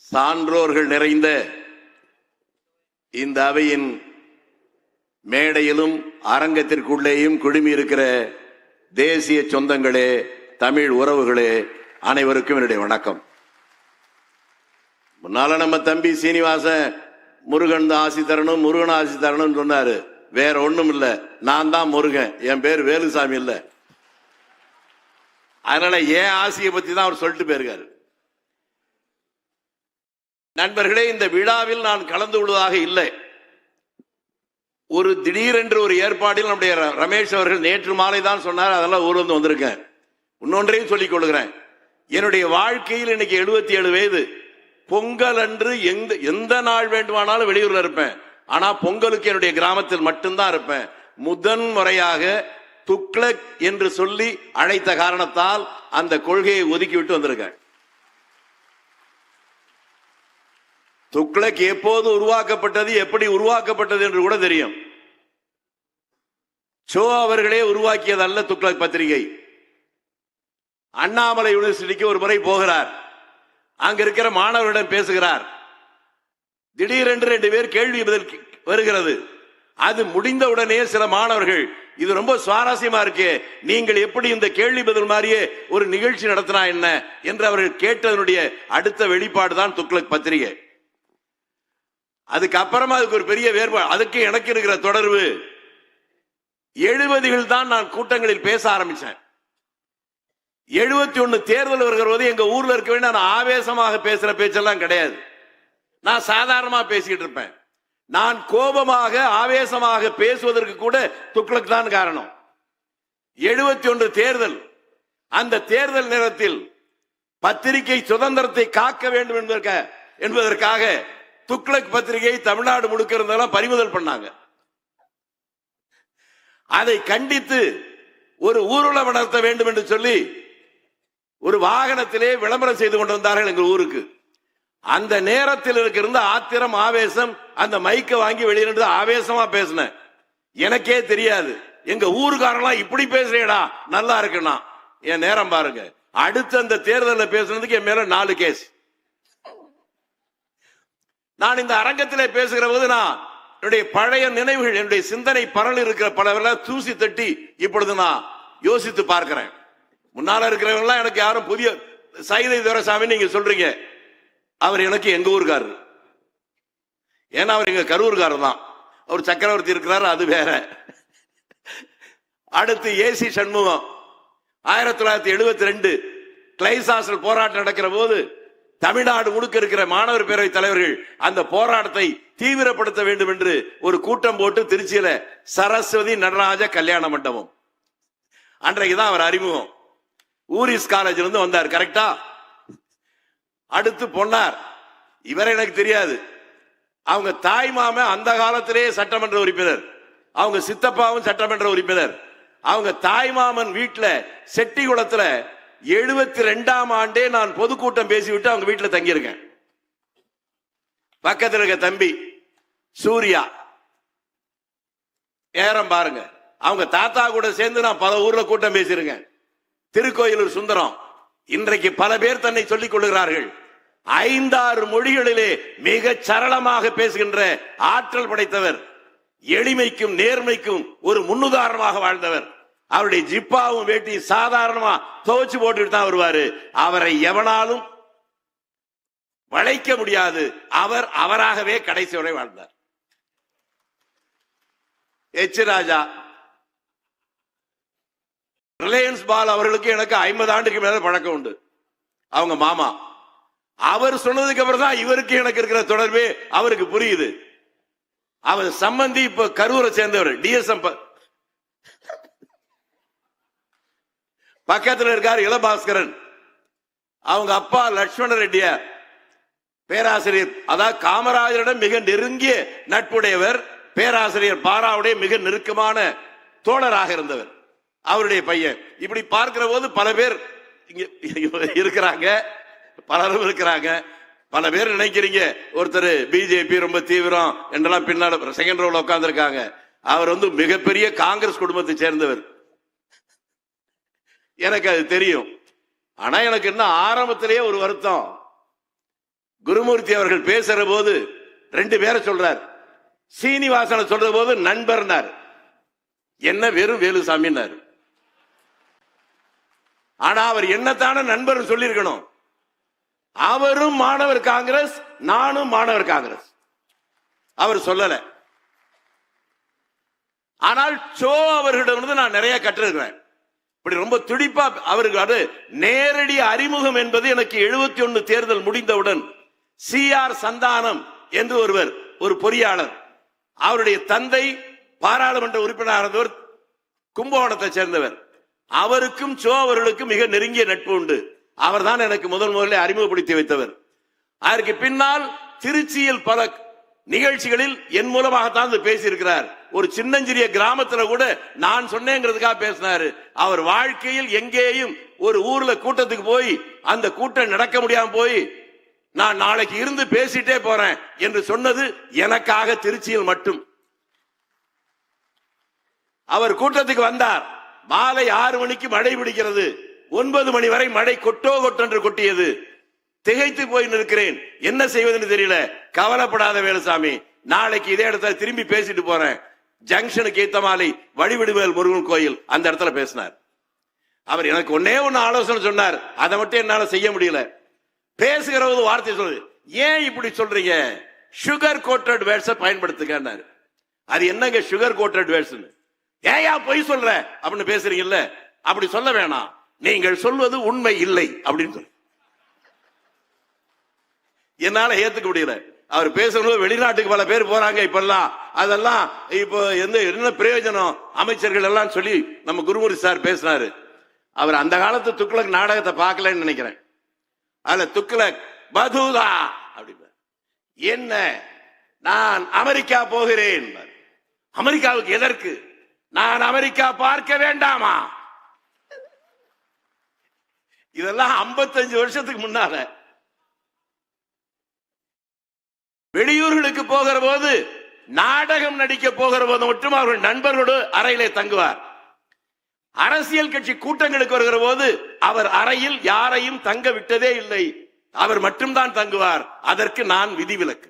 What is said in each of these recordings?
சான்றோர்கள் நிறைந்த இந்த அவையின் மேடையிலும் அரங்கத்திற்குள்ளேயும் குழுமி இருக்கிற தேசிய சொந்தங்களே, தமிழ் உறவுகளே, அனைவருக்கும் என்னுடைய வணக்கம். முன்னால நம்ம தம்பி சீனிவாசன் முருகன் தான் ஆசி தரணும், முருகன் ஆசி தரணும்னு சொன்னாரு. வேற ஒண்ணும் இல்ல, நான் தான் முருகன், என் பேர் வேலுசாமி இல்ல. அதனால ஏன் ஆசியை பத்தி தான் அவர் சொல்லிட்டு போயிருக்காரு. நண்பர்களே, இந்த விழாவில் நான் கலந்து கொள்வதாக இல்லை. ஒரு திடீரென்று ஒரு ஏற்பாடில் நம்முடைய ரமேஷ் அவர்கள் நேற்று மாலை தான் சொன்னார். அதெல்லாம் ஊர் வந்து வந்திருக்கேன். இன்னொன்றையும் சொல்லிக் கொள்கிறேன். என்னுடைய வாழ்க்கையில் இன்னைக்கு 77 வயது. பொங்கல் அன்று எந்த நாள் வேண்டுமானாலும் வெளியூர்ல இருப்பேன். ஆனா பொங்கலுக்கு என்னுடைய கிராமத்தில் மட்டும்தான் இருப்பேன். முதன் முறையாக துக்ளக் என்று சொல்லி அழைத்த காரணத்தால் அந்த கொள்கையை ஒதுக்கிவிட்டு வந்திருக்கேன். துக்ளக் எப்போது உருவாக்கப்பட்டது, எப்படி உருவாக்கப்பட்டது என்று கூட தெரியும். சோ அவர்களே உருவாக்கியது அல்ல துக்ளக் பத்திரிகை. அண்ணாமலை யூனிவர்சிட்டிக்கு ஒரு முறை போகிறார். அங்க இருக்கிற மாணவர்களிடம் பேசுகிறார். திடீரென்று 2 பேர் கேள்வி பதில் வருகிறது. அது முடிந்தவுடனே சில மாணவர்கள், இது ரொம்ப சுவாரஸ்யமா இருக்கே, நீங்கள் எப்படி இந்த கேள்வி பதில் மாதிரியே ஒரு நிகழ்ச்சி நடத்தினா என்ன என்று அவர்கள் கேட்டதனுடைய அடுத்த வெளிப்பாடு தான் துக்ளக் பத்திரிகை. அதுக்கப்புறமா அதுக்கு ஒரு பெரிய வேறுபாடு. அதுக்கு எனக்கு இருக்கிற தொடர்பு 70கள் தான் நான் கூட்டங்களில் பேச ஆரம்பிச்சேன். 71 தேர்தல் வருகிற போது எங்க ஊர்ல இருக்க வேண்டிய நான் ஆவேசமாக பேசுற பேச்செல்லாம் கிடையாது. நான் சாதாரணமா பேசிக்கிட்டு இருப்பேன். நான் கோபமாக ஆவேசமாக பேசுவதற்கு கூட துக்ளக் தான் காரணம். 71 தேர்தல், அந்த தேர்தல் நேரத்தில் பத்திரிகை சுதந்திரத்தை காக்க வேண்டும் என்பதற்காக துக்ளக் பத்திரிகை தமிழ்நாடு முழுக்க இருந்தெல்லாம் பறிமுதல் பண்ணாங்க. அதை கண்டித்து ஒரு ஊர்வலம் நடத்த வேண்டும் என்று சொல்லி ஒரு வாகனத்திலே விளம்பரம் செய்து கொண்டு வந்தார்கள் எங்கள் ஊருக்கு. அந்த நேரத்தில் இருந்த ஆத்திரம், ஆவேசம், அந்த மைக்கை வாங்கி வெளியிட்டு ஆவேசமா பேசினேன். எனக்கே தெரியாது. எங்க ஊருக்காரெல்லாம் இப்படி பேசுறேடா, நல்லா இருக்குன்னா என் நேரம் பாருங்க. அடுத்து அந்த தேர்தலில் பேசுனதுக்கு என் மேல 4 கேஸ். நான் இந்த அரங்கத்திலே பேசுகிற போது நான் என்னுடைய பழைய நினைவுகள், என்னுடைய சிந்தனை பரல் இருக்கிற பலவர்கள தூசி தட்டி இப்பொழுது நான் யோசித்து பார்க்கிறேன். முன்னால இருக்கிறவங்க எனக்கு யாரும் புதிய சைதை துரைசாமி நீங்க சொல்றீங்க, அவர் எனக்கு எங்க ஊருக்காரர். ஏன்னா அவர் எங்க கரூர்காரர் தான். அவர் சக்கரவர்த்தி இருக்கிறார், அது வேற. அடுத்து ஏசி சண்முகம் 1972 கிளைசாசல் போராட்டம் நடக்கிற போது தமிழ்நாடு முழுக்க இருக்கிற மாணவர் பேரவை தலைவர்கள் அந்த போராட்டத்தை தீவிரப்படுத்த வேண்டும் என்று ஒரு கூட்டம் போட்டு திருச்சியில சரஸ்வதி நடராஜ கல்யாண மண்டபம், அன்றைக்குதான் அவர் அறிமுகம். ஊரிஸ் காலேஜ்ல இருந்து வந்தார். கரெக்டா? அடுத்து பொன்னார், இவரை எனக்கு தெரியாது. அவங்க தாய் மாம அந்த காலத்திலேயே சட்டமன்ற உறுப்பினர், அவங்க சித்தப்பாவும் சட்டமன்ற உறுப்பினர். அவங்க தாய் மாமன் வீட்டுல செட்டிகுளத்துல 72ஆம் ஆண்டே நான் பொதுக்கூட்டம் பேசிவிட்டு அவங்க வீட்டுல தங்கியிருக்கேன். பக்கத்தில் இருக்க தம்பி சூர்யா, ஏறம் பாருங்க, அவங்க தாத்தா கூட சேர்ந்து நான் பல ஊர்ல கூட்டம் பேசியிருக்கேன். திருக்கோயிலூர் சுந்தரம் இன்றைக்கு பல பேர் தன்னை சொல்லிக் கொள்கிறார்கள். 5-6 மொழிகளிலே மிக சரளமாக பேசுகின்ற ஆற்றல் படைத்தவர், எளிமைக்கும் நேர்மைக்கும் ஒரு முன்னுதாரணமாக வாழ்ந்தவர். அவருடைய ஜிப்பாவும் வேட்டி சாதாரணமா துவச்சு போட்டுட்டு தான் வருவாரு. அவரை எவனாலும் வளைக்க முடியாது. அவர் அவராகவே கடைசி வரை வாழ்ந்தார். எச் ராஜா, ரிலையன்ஸ் பால் அவர்களுக்கு எனக்கு 50 ஆண்டுக்கு மேல பழக்கம் உண்டு. அவங்க மாமா. அவர் சொன்னதுக்கு அப்புறம் தான் இவருக்கு எனக்கு இருக்கிற தொடர்பே அவருக்கு புரியுது. அவர் சம்பந்தி இப்ப கரூரை சேர்ந்தவர், டிஎஸ்எம் பக்கத்தில் இருக்கார் இளபாஸ்கரன். அவங்க அப்பா லட்சுமண ரெட்டியார் பேராசிரியர், அதாவது காமராஜரிடம் மிக நெருங்கிய நட்புடையவர். பேராசிரியர் பாராவுடைய மிக நெருக்கமான தோழராக இருந்தவர் அவருடைய பையன். இப்படி பார்க்கிற போது பல பேர் இங்க இருக்கிறாங்க, பலரும் இருக்கிறாங்க. பல பேர் நினைக்கிறீங்க ஒருத்தர் பிஜேபி ரொம்ப தீவிரம் என்றெல்லாம் பின்னால செகண்ட் ரோல உட்கார்ந்து இருக்காங்க. அவர் மிகப்பெரிய காங்கிரஸ் குடும்பத்தை சேர்ந்தவர். எனக்கு அது தெரியும். ஆனா எனக்கு என்ன ஆரம்பத்திலேயே ஒரு வருத்தம், குருமூர்த்தி அவர்கள் பேசுற போது 2 பேரை சொல்றார். சீனிவாசனை சொல்ற போது நண்பர்னார், என்ன வெறும் வேலுசாமின்னார். ஆனா அவர் என்னத்தான நண்பர் சொல்லியிருக்கணும். அவரும் மாணவர் காங்கிரஸ், நானும் மாணவர் காங்கிரஸ். அவர் சொல்லல. ஆனால் சோ அவர்களிடம் நான் நிறைய கற்றிருக்கிறேன். இப்படி ரொம்ப துடிப்பா அவருக்கு நேரடி அறிமுகம் என்பது எனக்கு 71 தேர்தல் முடிந்தவுடன் CR சந்தானம் என்று ஒருவர், ஒரு பொறியாளர், அவருடைய தந்தை பாராளுமன்ற உறுப்பினர், கும்பகோணத்தை சேர்ந்தவர். அவருக்கும் சோ அவர்களுக்கும் மிக நெருங்கிய நட்பு உண்டு. அவர் தான் எனக்கு முதலில் அறிமுகப்படுத்தி வைத்தவர். அதற்கு பின்னால் திருச்சியில் பல நிகழ்ச்சிகளில் என் மூலமாகத்தான் பேசியிருக்கிறார். ஒரு சின்னஞ்சிறிய கிராமத்தில் கூட நான் சொன்னேங்கிறதுக்காக பேசினாரு. அவர் வாழ்க்கையில் எங்கேயும் ஒரு ஊர்ல கூட்டத்துக்கு போய் அந்த கூட்டம் நடக்க முடியாம போய் நான் நாளைக்கு இருந்து பேசிட்டே போறேன் என்று சொன்னது எனக்காக திருச்சியில் மட்டும். அவர் கூட்டத்துக்கு வந்தார். மாலை 6 மணிக்கு மழை பிடிக்கிறது. 9 மணி வரை மழை கொட்டோ கொட்டென்று கொட்டியது. திகைத்து போய் நிற்கிறேன், என்ன செய்வதுன்னு தெரியல. கவலைப்படாத வேலுசாமி, நாளைக்கு இதே இடத்துல திரும்பி பேசிட்டு போறேன். ஜங்ஷனுக்கு ஏத்த மாலை வழிவிடுவேல் முருகன் கோயில், அந்த இடத்துல பேசினார். அவர் எனக்கு ஒன்னே ஒன்னு ஆலோசனை சொன்னார். அதை மட்டும் என்னால செய்ய முடியல. பேசுகிற போது வார்த்தை சொல்லுது, ஏன் இப்படி சொல்றீங்க, சுகர் கோட்டட் வேர்ட்ஸை பயன்படுத்துங்க. அது என்னங்க சுகர் கோட்டட் வேர்ட்ஸ்? ஏயா பொய் சொல்ற அப்படின்னு பேசுறீங்கல்ல, அப்படி சொல்ல வேணாம், நீங்கள் சொல்வது உண்மை இல்லை அப்படின்னு சொல்லி என்னால ஏத்துக்க முடியல. அவர் பேசுறது வெளிநாட்டுக்கு பல பேர் போறாங்க இப்பெல்லாம், அதெல்லாம் இப்போ என்ன பிரயோஜனம் அமைச்சர்கள் எல்லாம் சொல்லி நம்ம குருமூர்த்தி சார் பேசினாரு. அவர் அந்த காலத்து துக்ளக் நாடகத்தை பார்க்கலன்னு நினைக்கிறேன். அதுல துக்ளக் பதூதா அப்படி, என்ன நான் அமெரிக்கா போகிறேன். அமெரிக்காவுக்கு எதற்கு? நான் அமெரிக்கா பார்க்க வேண்டாமா? இதெல்லாம் 55 வருஷத்துக்கு முன்னால. வெளியூர்களுக்கு போகிற போது, நாடகம் நடிக்க போகிற போது மட்டும் அவர்கள் நண்பர்களோடு அறையிலே தங்குவார். அரசியல் கட்சி கூட்டங்களுக்கு வருகிற போது அவர் அறையில் யாரையும் தங்க விட்டதே இல்லை. அவர் மட்டும்தான் தங்குவார். அதற்கு நான் விதிவிலக்கு.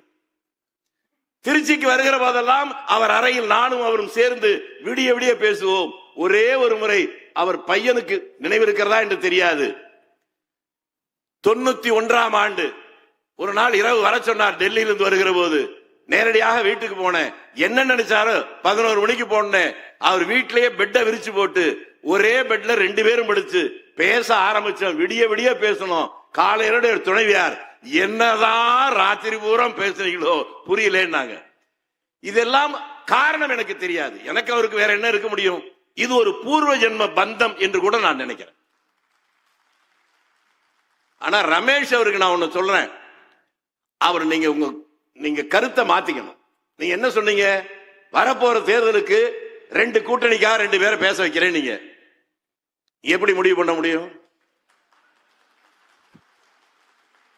திருச்சிக்கு வருகிற போதெல்லாம் அவர் அறையில் நானும் அவரும் சேர்ந்து விடிய விடிய பேசுவோம். ஒரே ஒரு முறை அவர் பையனுக்கு நினைவிருக்கிறதா என்று தெரியாது, 91ஆம் ஆண்டு ஒரு நாள் இரவு வர சொன்னார். டெல்லியிலிருந்து வருகிற போது நேரடியாக வீட்டுக்கு போனேன். என்ன நினைச்சாரு, 11 மணிக்கு போனேன். அவர் வீட்டிலேயே பெட்டை விரிச்சு போட்டு ஒரே பெட்ல 2 பேரும் படுத்து பேச ஆரம்பிச்சோம். விடிய விடிய பேசணும். காலையில துணைவியார், என்னதான் ராத்திரி பூரம் பேசுறீங்களோ புரியலன்னாங்க. இதெல்லாம் காரணம் எனக்கு தெரியாது. எனக்கு அவருக்கு வேற என்ன இருக்க முடியும்? இது ஒரு பூர்வ ஜென்ம பந்தம் என்று கூட நான் நினைக்கிறேன். ஆனா ரமேஷ் அவருக்கு நான் ஒன்னு சொல்றேன், அவர் நீங்க கருத்தை மாத்திக்கணும். நீங்க என்ன சொன்னீங்க, வரப்போற தேர்தலுக்கு 2 கூட்டணிக்காக 2 பேரை பேச வைக்கிறேன். நீங்க எப்படி முடிவு பண்ண முடியும்?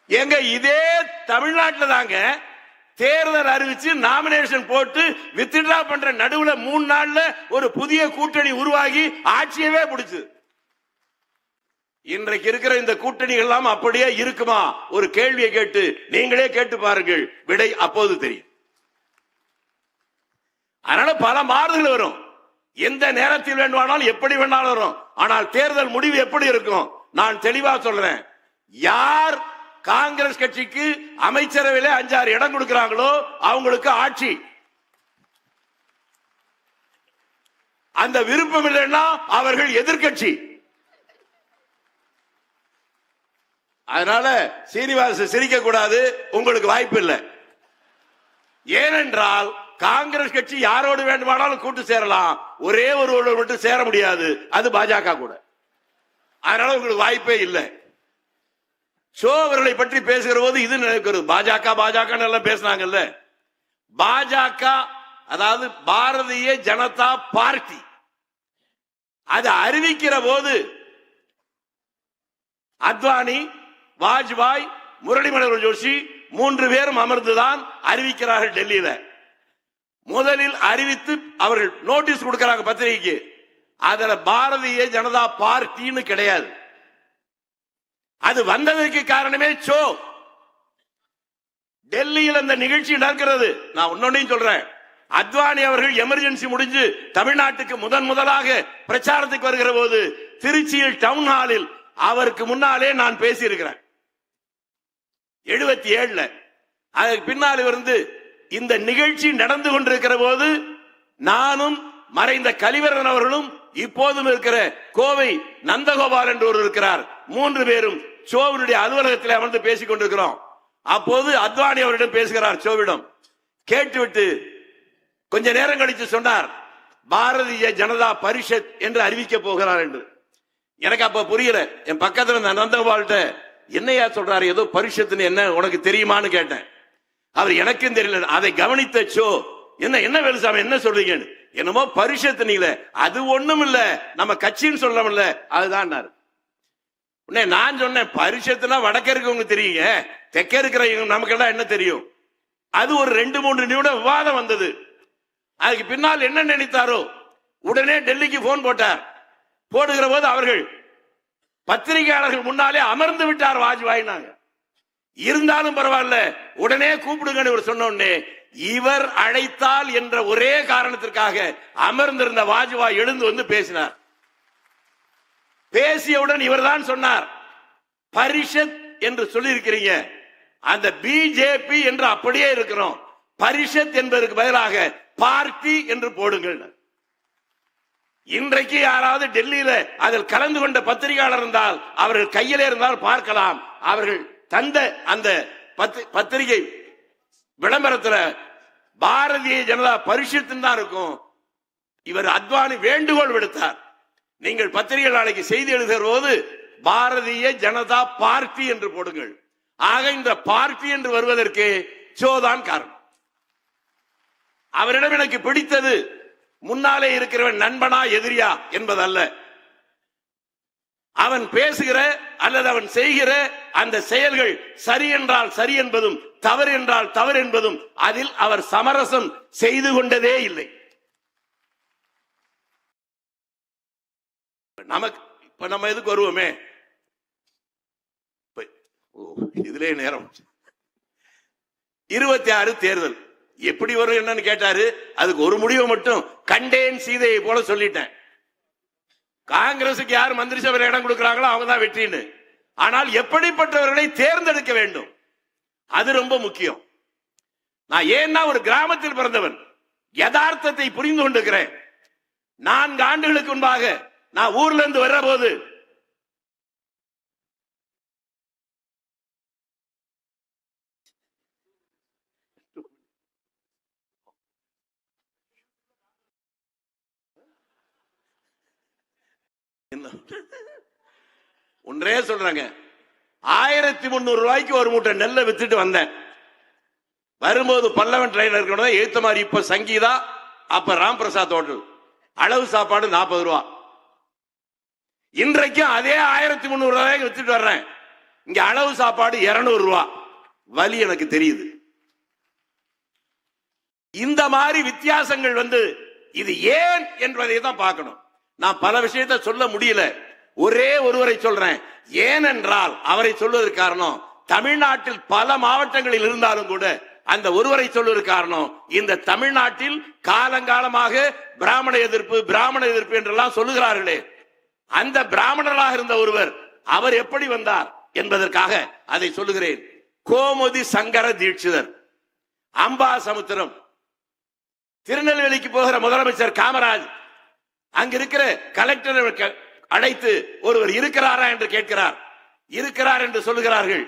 எங்க இதே தமிழ்நாட்டில் தாங்க தேர்தல் அறிவிச்சு நாமினேஷன் போட்டு வித்ட்ரா பண்ற நடுவுல 3 நாள்ல ஒரு புதிய கூட்டணி உருவாகி ஆட்சியவே பிடிச்சு. இன்றைக்கு இருக்கிற இந்த கூட்டணிகள் எல்லாம் அப்படியே இருக்குமா? ஒரு கேள்வியை கேட்டு நீங்களே கேட்டு பாருங்கள், விடை அப்போது தெரியும். அதனால பல மாறுதல் வரும். எந்த நேரத்தில் வேண்டுமானாலும் எப்படி வேணாலும் வரும். ஆனால் தேர்தல் முடிவு எப்படி இருக்கும்? நான் தெளிவா சொல்றேன். யார் காங்கிரஸ் கட்சிக்கு அமைச்சரவையில 5-6 இடம் கொடுக்கிறாங்களோ அவங்களுக்கு ஆட்சி. அந்த விருப்பம் இல்லைன்னா அவர்கள் எதிர்கட்சி. அதனால சீனிவாச சிரிக்க கூடாது, உங்களுக்கு வாய்ப்பு இல்லை. ஏனென்றால் காங்கிரஸ் கட்சி யாரோடு வேண்டுமானாலும் கூட்டு சேரலாம், ஒரே ஒருவரோடு மட்டும் சேர முடியாது, அது பாஜக கூட. அதனால உங்களுக்கு வாய்ப்பே இல்லை. சோ அவர்களை பற்றி பேசுகிற போது இது நினைக்கிறது, பாஜக எல்லாம் பேசினாங்கல்ல. பாஜக அதாவது பாரதிய ஜனதா பார்ட்டி, அது அறிவிக்கிற போது அத்வானி, வாஜ்பாய், முரளி மனோகர் ஜோஷி 3 பேரும் அமர்ந்துதான் அறிவிக்கிறார்கள் டெல்லியில. முதலில் அறிவித்து அவர்கள் நோட்டீஸ் கொடுக்கிறாங்க பத்திரிகைக்கு. அதுல பாரதிய ஜனதா பார்ட்டின்னு கிடையாது. அது வந்ததற்கு காரணமே சோ. டெல்லியில் அந்த நிகழ்ச்சி நடக்கிறது. நான் இன்னொன்னையும் சொல்றேன், அத்வானி அவர்கள் எமர்ஜென்சி முடிஞ்சு தமிழ்நாட்டுக்கு முதலாக பிரச்சாரத்துக்கு வருகிற போது திருச்சியில் டவுன் ஹாலில் அவருக்கு முன்னாலே நான் பேசியிருக்கிறேன் 77. அதற்கு பின்னால் இருந்து இந்த நிகழ்ச்சி நடந்து கொண்டிருக்கிற போது நானும் மறைந்த கலிவரன் அவர்களும் இப்போதும் இருக்கிற கோவை நந்தகோபால் என்று ஒரு இருக்கிறார், 3 பேரும் சோவினுடைய அலுவலகத்தில் அமர்ந்து பேசிக் கொண்டிருக்கிறோம். அப்போது அத்வானி அவரிடம் பேசுகிறார். சோவிடம் கேட்டுவிட்டு கொஞ்ச நேரம் கழித்து சொன்னார், பாரதிய ஜனதா பரிஷத் என்று அறிவிக்க போகிறார் என்று. எனக்கு அப்ப புரியல. என் பக்கத்துல இருந்த நந்தகோபால்கிட்ட என்னையா சொல்றாரு, ஏதோ பரிஷத்துன்னு என்ன உனக்கு தெரியுமான்னு கேட்டேன். அவர் எனக்கும் தெரியல. அதை கவனித்த சோ, என்ன வேலுசாமி என்ன சொல்றீங்க, என்னமோ பரிஷத்து நீல, அது ஒண்ணும் இல்ல, நம்ம கட்சின்னு சொல்றோம்ல அதுதான். நான் சொன்னேன், பரிஷத்துனா வடக்க இருக்கவங்க தெரியுங்க, தெற்க இருக்கிற நமக்கெல்லாம் என்ன தெரியும். அது ஒரு 2-3 நிமிடம் விவாதம் வந்தது. அதுக்கு பின்னால் என்ன நினைத்தாரோ உடனே டெல்லிக்கு போன் போட்டார். போடுகிற போது அவர்கள் பத்திரிகையாளர்கள் முன்னாலே அமர்ந்து விட்டார் வாஜ்பாய். இருந்தாலும் பரவாயில்ல, உடனே கூப்பிடுங்கன்னு சொன்னோடனே இவர் அழைத்தால் என்ற ஒரே காரணத்திற்காக அமர்ந்திருந்த வாஜ்பாய் எழுந்து வந்து பேசினார். பேசியவுடன் இவர் தான் சொன்னார், பரிஷத் என்று சொல்லி இருக்கிறீங்க, அந்த பிஜேபி என்று அப்படியே இருக்கிறோம், பரிஷத் என்பதற்கு பதிலாக பார்ட்டி என்று போடுங்கள். இன்றைக்கு யாராவது டெல்லியில அதில் கலந்து கொண்ட பத்திரிகையாளர் இருந்தால் அவர்கள் கையிலே இருந்தால் பார்க்கலாம். அவர்கள் தந்த அந்த பத்திரிகை விளம்பரத்தில் பாரதிய ஜனதா பரிஷத்து தான் இருக்கும். இவர் அத்வானி வேண்டுகோள் விடுத்தார், நீங்கள் பத்திரிகை நாளைக்கு செய்தி எழுதுகிற போது பாரதிய ஜனதா பார்ட்டி என்று போடுங்கள். ஆக இந்த பார்ட்டி என்று வருவதற்கு சோதான் காரணம். அவரிடம் எனக்கு பிடித்தது முன்னாலே இருக்கிறவன் நண்பனா எதிரியா என்பதல்ல, அவன் பேசுகிற அல்லது அவன் செய்கிற அந்த செயல்கள் சரி என்றால் சரி என்பதும் தவறு என்றால் தவறு என்பதும் அதில் அவர் சமரசம் செய்து கொண்டதே இல்லை. நமக்கு இப்ப நம்ம எதுக்கு வருவோமே, இதுல நேரம் 26 தேர்தல் எப்படி வரும் என்னன்னு கேட்டாரு. அதுக்கு ஒரு முடிவை மட்டும் கண்டேன் சீதையை போல சொல்லிட்டேன். காங்கிரசுக்கு யார் மந்திரி சபையில் இடம் கொடுக்கிறாங்களோ அவங்க தான் வெற்றின்னு. ஆனால் எப்படிப்பட்டவர்களை தேர்ந்தெடுக்க வேண்டும், அது ரொம்ப முக்கியம். நான் ஏன்னா ஒரு கிராமத்தில் பிறந்தவன், யதார்த்தத்தை புரிந்து கொண்டிருக்கிறேன். 4 ஆண்டுகளுக்கு முன்பாக நான் ஊர்ல இருந்து வர்ற போது ஒன்றே சொல்றாங்க, 1300 ரூபாய்க்கு ஒரு மூட்டை நெல்லை வித்துட்டு வந்தேன். வரும்போது பல்லவன் ட்ரெயினர் எழுத்த மாதிரி இப்ப சங்கீதா, அப்ப ராம் பிரசாத் ஹோட்டல், அளவு சாப்பாடு 40 ரூபா. இன்றைக்கும் அதே 1300 ரூபாய்க்கு வித்துட்டு வர்றேன். இங்க அளவு சாப்பாடு 200 ரூபா. வலி எனக்கு தெரியுது. இந்த மாதிரி வித்தியாசங்கள் இது ஏன் என்பதை தான் பார்க்கணும். நான் பல விஷயத்தை சொல்ல முடியல, ஒரே ஒருவரை சொல்றேன். ஏனென்றால் அவரை சொல்வதற்கு காரணம், தமிழ்நாட்டில் பல மாவட்டங்களில் இருந்தாலும் கூட அந்த ஒருவரை சொல்வதற்கு காரணம், இந்த தமிழ்நாட்டில் காலங்காலமாக பிராமண எதிர்ப்பு என்றெல்லாம் சொல்லுகிறார்களே, அந்த பிராமணராக இருந்த ஒருவர் அவர் எப்படி வந்தார் என்பதற்காக அதை சொல்லுகிறேன். கோமுதி சங்கர தீட்சிதர், அம்பாசமுத்திரம், திருநெல்வேலிக்கு போகிற முதலமைச்சர் காமராஜ் அங்க இருக்கிற கலெக்டர் அழைத்து ஒருவர் இருக்கிறாரா என்று கேட்கிறார். இருக்கிறார் என்று சொல்லுகிறார்கள்.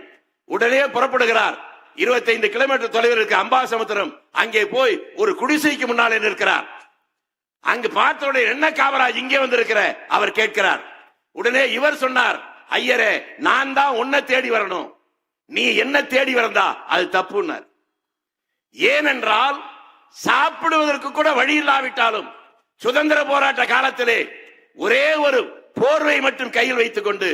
உடனே புறப்படுகிறார். 25 கிலோமீட்டர் தொலைவில் இருக்க அம்பாசமுத்திரம் அங்கே போய் ஒரு குடிசைக்கு முன்னாலே நிற்கிறார். அங்கு பார்த்தவுடனே என்ன காமராஜ் இங்கே வந்திருக்கிற அவர் கேட்கிறார். உடனே இவர் சொன்னார், ஐயரே நான் தான் உன்னை தேடி வரணும், நீ என்ன தேடி வரந்தா அது தப்புன்னார். ஏனென்றால் சாப்பிடுவதற்கு கூட வழி இல்லாவிட்டாலும் சுதந்திர போராட்ட காலத்திலே ஒரே ஒரு போர்வை மட்டும் கையில் வைத்துக் கொண்டு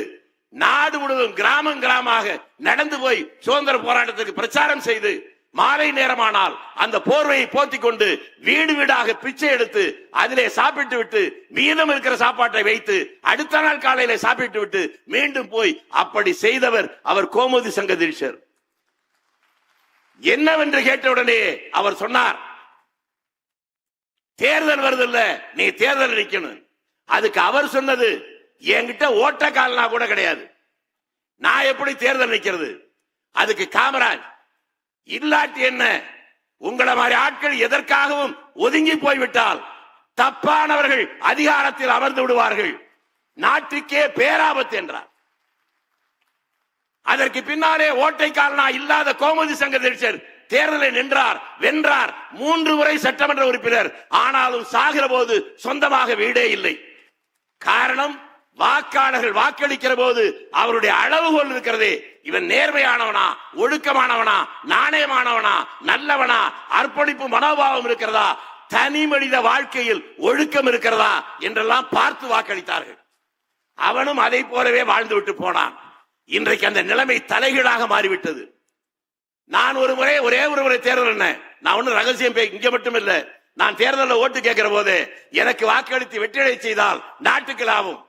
நாடு முழுவதும் கிராமமாக நடந்து போய் சுதந்திர போராட்டத்துக்கு பிரச்சாரம் செய்து மாலை நேரமானால் அந்த போர்வையை போத்திக் கொண்டு வீடு வீடாக பிச்சை எடுத்து அதிலே சாப்பிட்டு விட்டு மீதம் இருக்கிற சாப்பாட்டை வைத்து அடுத்த நாள் காலையில சாப்பிட்டு விட்டு மீண்டும் போய் அப்படி செய்தவர் அவர் கோமுதி சங்கதீஷர். என்னவென்று கேட்டவுடனே அவர் சொன்னார், தேர்தல் வருது இல்ல, நீ தேர்தல் நிக்கணும். அதுக்கு அவர் சொன்னது, என்கிட்ட ஓட்ட கால்னா கூட கிடையாது, நான் எப்படி தேர்தல் நிக்கிறது? அதுக்கு காமராஜ், இல்லாட்டி என்ன, உங்களை மாதிரி ஆட்கள் எதற்காகவும் ஒதுங்கி போய்விட்டால் தப்பானவர்கள் அதிகாரத்தில் அமர்ந்து விடுவார்கள், நாட்டுக்கே பேராபத்து என்றார். அதற்கு பின்னாலே ஓட்டை கால்னா இல்லாத கோமதி சங்கர் தேர்தலில் நின்றார், வென்றார், 3 முறை சட்டமன்ற உறுப்பினர். ஆனாலும் சாகிற போது சொந்தமாக வீடே இல்லை. காரணம், வாக்காளர்கள் வாக்களிக்கிற போது அவருடைய அளவுகோல் இருக்கிறதே, இவன் நேர்மையானவனா, ஒழுக்கமானவனா, நாணயமானவனா, நல்லவனா, அர்ப்பணிப்பு மனோபாவம் இருக்கிறதா, தனி மனித வாழ்க்கையில் ஒழுக்கம் இருக்கிறதா என்றெல்லாம் பார்த்து வாக்களித்தார்கள். அவனும் அதை போலவே வாழ்ந்து விட்டு போனான். இன்றைக்கு அந்த நிலைமை தலைகீழாக மாறிவிட்டது. நான் ஒரே ஒரு முறை தேர்தல், நான் ஒன்னும் ரகசியம் இங்க மட்டும் இல்ல, நான் தேர்தலில் ஓட்டு கேட்கிற போது எனக்கு வாக்களித்து வெற்றியடை செய்தால் நாட்டுக்கு லாபம்,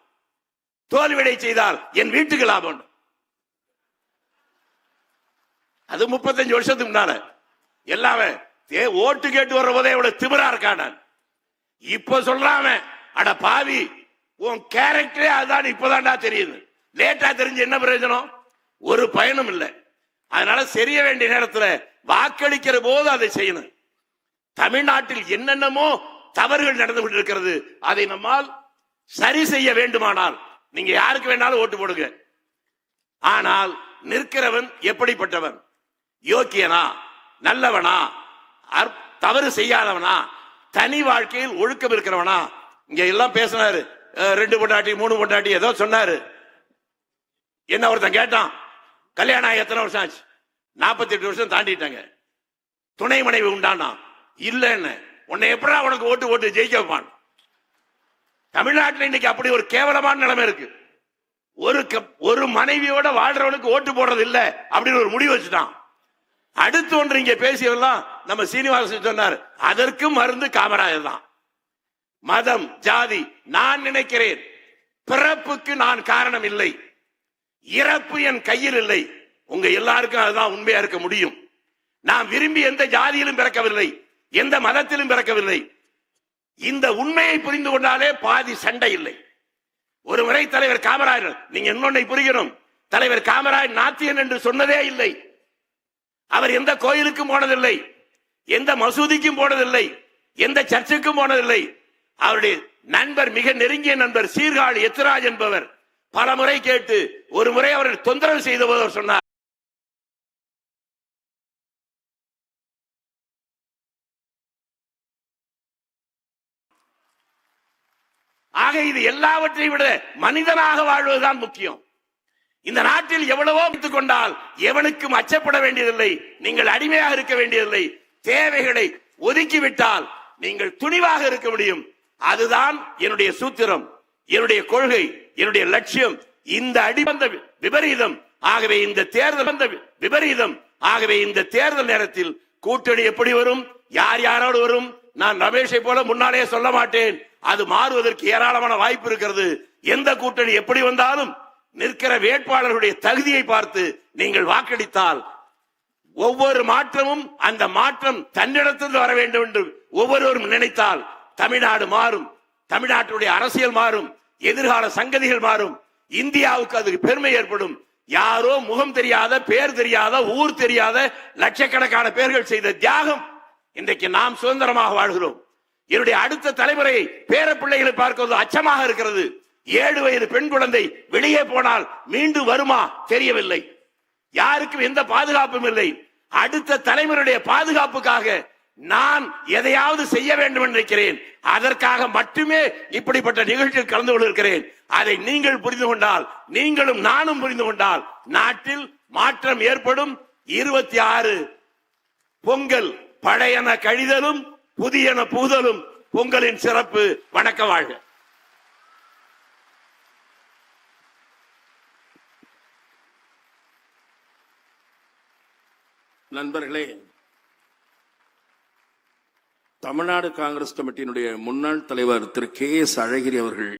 தோல்வியடை செய்தால் என் வீட்டுக்கு லாபம். அது 35 வருஷத்துக்கு முன்னால எல்லாமே ஓட்டு கேட்டு வர்ற போதே இவ்வளவு திமிரா இருக்கான். இப்ப சொல்றாம, அட பாவி, உன் கேரக்டரே அதுதான் இப்பதான்டா தெரியுது. லேட்டா தெரிஞ்சு என்ன பிரயோஜனம்? ஒரு பயனும் இல்லை. அதனால சரிய வேண்டிய நேரத்தில் வாக்களிக்கிற போது அதை செய்யணும். தமிழ்நாட்டில் என்னென்னமோ தவறுகள் நடந்து கொண்டிருக்கிறது, அதை நம்மால் சரி செய்ய வேண்டுமானால் நீங்க யாருக்கு வேணாலும் ஓட்டு போடுங்க. ஆனால் நிற்கிறவன் எப்படிப்பட்டவன்? யோக்கியனா, நல்லவனா, தவறு செய்யாதவனா, தனி வாழ்க்கையில் ஒழுக்கம் இருக்கிறவனா? இங்க எல்லாம் பேசினாரு, 2 பொண்டாட்டி 3 பொண்டாட்டி ஏதோ சொன்னாரு. என்ன ஒருத்தன் கேட்டான், கல்யாணம் எத்தனை வருஷம் ஆச்சு? 48 வருஷம் தாண்டிட்டாங்க. துணை மனைவி உண்டானா? இல்லன்னு. உன்னை எப்படா உனக்கு ஓட்டு ஜெயிக்க வைப்பான்? தமிழ்நாட்டில் இன்னைக்கு அப்படி ஒரு கேவலமான நிலைமை இருக்கு. ஒரு மனைவியோட வாழ்றவனுக்கு ஓட்டு போடுறது இல்ல அப்படின்னு ஒரு முடிவு வச்சுட்டான். அடுத்து ஒன்று இங்க பேசியவெல்லாம் நம்ம சீனிவாசன் சொன்னார், அதற்கு மருந்து காமராஜர் தான். மதம், ஜாதி, நான் நினைக்கிறேன் பிறப்புக்கு நான் காரணம் இல்லை, இறப்பு என் கையில் இல்லை. உங்க எல்லாருக்கும் அதுதான் உண்மையா இருக்க முடியும். நான் விரும்பி எந்த ஜாதியிலும் பிறக்கவில்லை, எந்த மதத்திலும் பிறக்கவில்லை. இந்த உண்மையை புரிந்து கொண்டாலே பாதி சண்டை இல்லை. ஒரு முறை தலைவர் காமராஜர், நீங்க இன்னொன்னை புரியணும், தலைவர் காமராஜ் நாத்தியன் என்று சொன்னதே இல்லை. அவர் எந்த கோயிலுக்கும் போனதில்லை, எந்த மசூதிக்கும் போனதில்லை, எந்த சர்ச்சுக்கும் போனதில்லை. அவருடைய நண்பர், மிக நெருங்கிய நண்பர் சீர்காழி எத்திராஜ் என்பவர் பல முறை கேட்டு ஒரு முறை அவர்கள் தொந்தரவு செய்த போது அவர் சொன்னார், ஆக இது எல்லாவற்றையும் விட மனிதனாக வாழ்வதுதான் முக்கியம். இந்த நாட்டில் எவ்வளவோ வைத்துக் கொண்டால் எவனுக்கும் அச்சப்பட வேண்டியதில்லை, நீங்கள் அடிமையாக இருக்க வேண்டியதில்லை. தேவைகளை ஒதுக்கிவிட்டால் நீங்கள் துணிவாக இருக்க முடியும். அதுதான் என்னுடைய சூத்திரம், என்னுடைய கொள்கை, என்னுடைய லட்சியம். இந்த அடிபந்த விபரீதம், ஆகவே இந்த தேர்தல் விபரீதம், ஆகவே இந்த தேர்தல் நேரத்தில் கூட்டணி எப்படி வரும், யார் யாரோடு வரும், நான் ரமேஷை போல முன்னாலே சொல்ல மாட்டேன். அது மாறுவதற்கு ஏராளமான வாய்ப்பு இருக்கிறது. எந்த கூட்டணி எப்படி வந்தாலும் நிற்கிற வேட்பாளர்களுடைய தகுதியை பார்த்து நீங்கள் வாக்களித்தால் ஒவ்வொரு மாற்றமும் அந்த மாற்றம் தன்னிடத்தில் வர வேண்டும் என்று ஒவ்வொருவரும் நினைத்தால் தமிழ்நாடு மாறும், தமிழ்நாட்டுடைய அரசியல் மாறும், எதிர்கால சங்கதிகள் மாறும், இந்தியாவுக்கு அதுக்கு பெருமை ஏற்படும். யாரோ முகம் தெரியாத, பேர் தெரியாத, ஊர் தெரியாத லட்சக்கணக்கான பேர்கள் செய்த தியாகம் இன்றைக்கு நாம் சுதந்திரமாக வாழ்கிறோம். என்னுடைய அடுத்த தலைமுறை பேர பிள்ளைகளை பார்க்கிறது அச்சமாக இருக்கிறது. 7 வயது பெண் குழந்தை வெளியே போனால் மீண்டும் வருமா தெரியவில்லை. யாருக்கும் எந்த பாதுகாப்பும் இல்லை. அடுத்த தலைமுறையுடைய பாதுகாப்புக்காக நான் எதையாவது செய்ய வேண்டும் என்று நினைக்கிறேன். அதற்காக மட்டுமே இப்படிப்பட்ட நிகழ்ச்சியில் கலந்து கொண்டிருக்கிறேன். அதை நீங்கள் புரிந்து கொண்டால், நீங்களும் நானும் புரிந்து கொண்டால் நாட்டில் மாற்றம் ஏற்படும். 26 பொங்கல், பழையன கழிதலும் புதியன புகுதலும் பொங்கலின் சிறப்பு. வணக்க வாழ்க. நண்பர்களே, தமிழ்நாடு காங்கிரஸ் கமிட்டியினுடைய முன்னாள் தலைவர் திரு கே.எஸ். அழகிரி அவர்கள்